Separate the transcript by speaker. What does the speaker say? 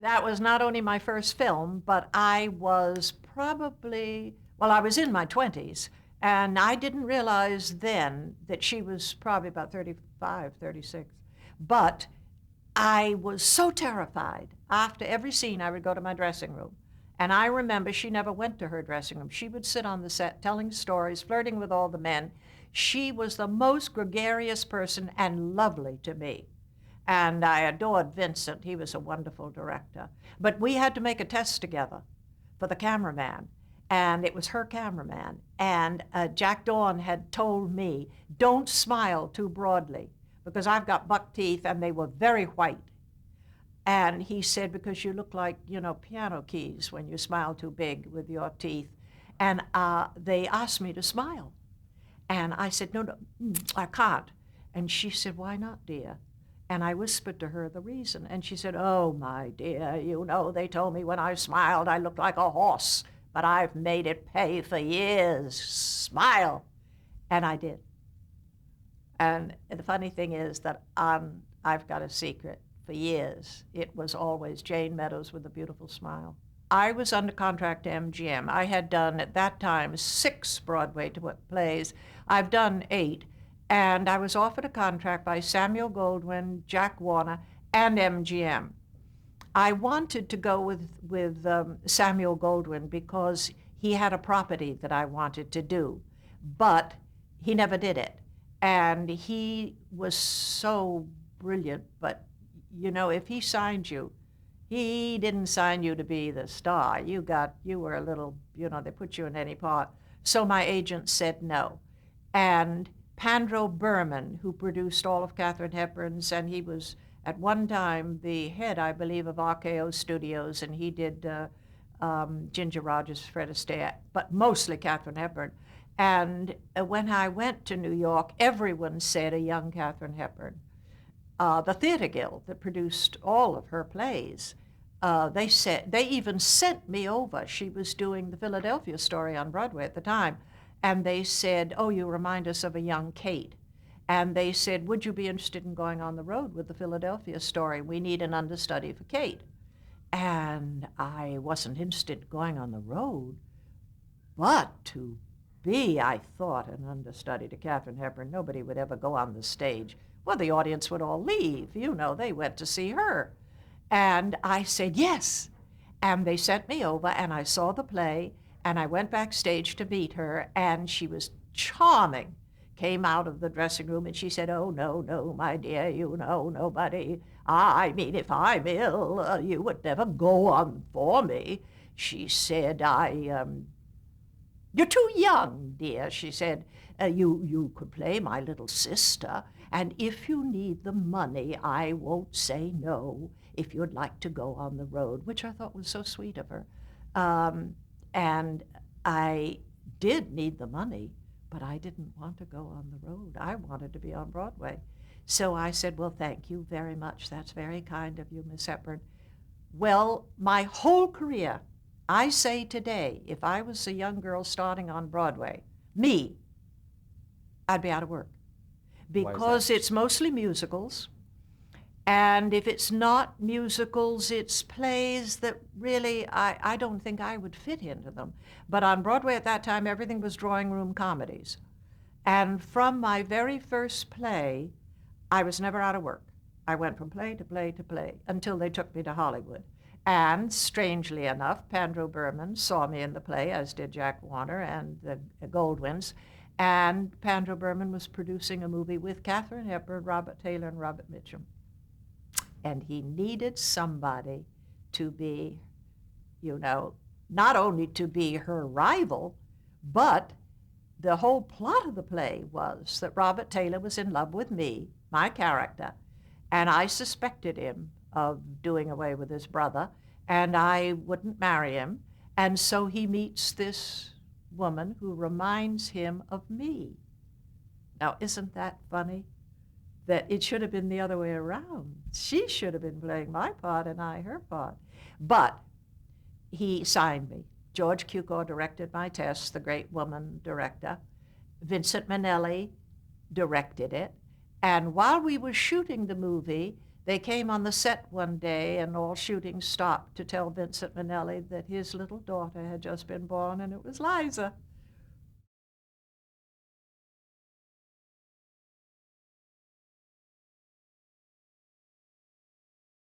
Speaker 1: That was not only my first film, but I was probably, well, I was in my 20s, and I didn't realize then that she was probably about 35, 36. But I was so terrified. After every scene, I would go to my dressing room. And I remember she never went to her dressing room. She would sit on the set telling stories, flirting with all the men. She was the most gregarious person and lovely to me. And I adored Vincent. He was a wonderful director. But we had to make a test together for the cameraman. And it was her cameraman. And Jack Dawn had told me, don't smile too broadly, because I've got buck teeth and they were very white. And he said, because you look like, piano keys when you smile too big with your teeth. And they asked me to smile. And I said, no, I can't. And she said, why not, dear? And I whispered to her the reason. And she said, oh, my dear, they told me when I smiled I looked like a horse, but I've made it pay for years. Smile. And I did. And the funny thing is that I've got a secret. For years, it was always Jayne Meadows with a beautiful smile. I was under contract to MGM. I had done, at that time, 6 Broadway plays. I've done 8. And I was offered a contract by Samuel Goldwyn, Jack Warner, and MGM. I wanted to go with Samuel Goldwyn because he had a property that I wanted to do, but he never did it. And he was so brilliant, but if he signed you, he didn't sign you to be the star. You were a little, they put you in any part. So my agent said no. And Pandro Berman, who produced all of Katharine Hepburn's, and he was at one time the head, I believe, of RKO Studios, and he did Ginger Rogers, Fred Astaire, but mostly Katharine Hepburn. And when I went to New York, everyone said a young Katharine Hepburn. The Theater Guild that produced all of her plays, they even sent me over. She was doing the Philadelphia story on Broadway at the time. And they said, oh, you remind us of a young Kate. And they said, would you be interested in going on the road with the Philadelphia story? We need an understudy for Kate. And I wasn't interested in going on the road, but to be, I thought, an understudy to Katharine Hepburn. Nobody would ever go on the stage. Well, the audience would all leave. They went to see her. And I said, yes. And they sent me over, and I saw the play, and I went backstage to meet her, and she was charming. Came out of the dressing room, and she said, oh, no, my dear, nobody. I mean, if I'm ill, you would never go on for me. She said, you're too young, dear, she said. You could play my little sister, and if you need the money, I won't say no if you'd like to go on the road, which I thought was so sweet of her. And I did need the money, but I didn't want to go on the road. I wanted to be on Broadway. So I said, well, thank you very much. That's very kind of you, Miss Hepburn. Well, my whole career, I say today, if I was a young girl starting on Broadway, I'd be out of work. Because it's mostly musicals. And if it's not musicals, it's plays that really, I don't think I would fit into them. But on Broadway at that time, everything was drawing room comedies. And from my very first play, I was never out of work. I went from play to play to play until they took me to Hollywood. And strangely enough, Pandro Berman saw me in the play, as did Jack Warner and the Goldwyns. And Pandro Berman was producing a movie with Katharine Hepburn, Robert Taylor, and Robert Mitchum. And he needed somebody to be, not only to be her rival, but the whole plot of the play was that Robert Taylor was in love with me, my character, and I suspected him of doing away with his brother, and I wouldn't marry him. And so he meets this woman who reminds him of me. Now, isn't that funny? That it should have been the other way around. She should have been playing my part and I her part. But he signed me. George Cukor directed my test, the great woman director. Vincent Minnelli directed it. And while we were shooting the movie, They came on the set one day, and all shooting stopped to tell Vincent Minnelli that his little daughter had just been born, and it was Liza.